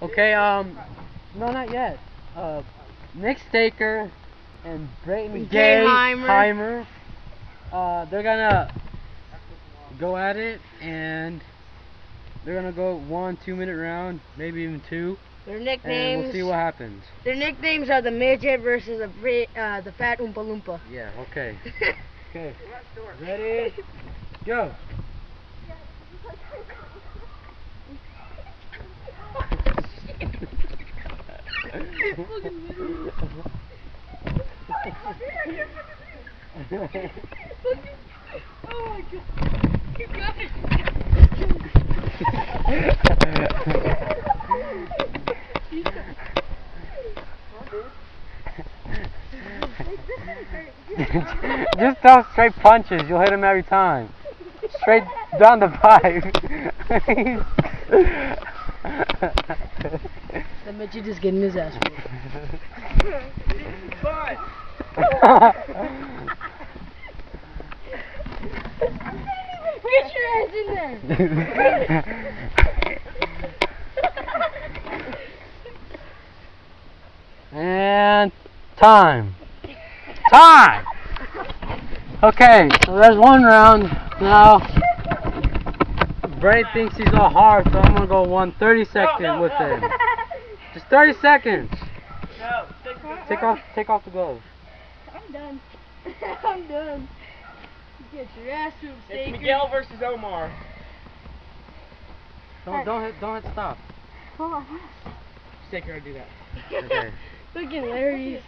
Okay, no, not yet. Nick Staker and Brayton Gayheimer. They're gonna go at it, and they're gonna go 1 2-minute round, maybe even 2. Their nicknames. And we'll see what happens. Their nicknames are the midget versus the fat Oompa Loompa. Yeah. Okay. Okay. Ready? Go. Oh my god. You got it. Just throw straight punches. You'll hit him every time. Straight down the pipe. The midget is getting his ass whooped. Get your ass in there. And time. Time! Okay, so there's one round. Now, Bray thinks he's all hard, so I'm gonna go 1 30-second with him. Just 30 seconds. No, Take off the gloves. I'm done. I'm done. Get your ass whooped, Staker. It's Miguel versus Omar. Don't hit stop. Oh, Staker, do that. Okay. Look at Larry's.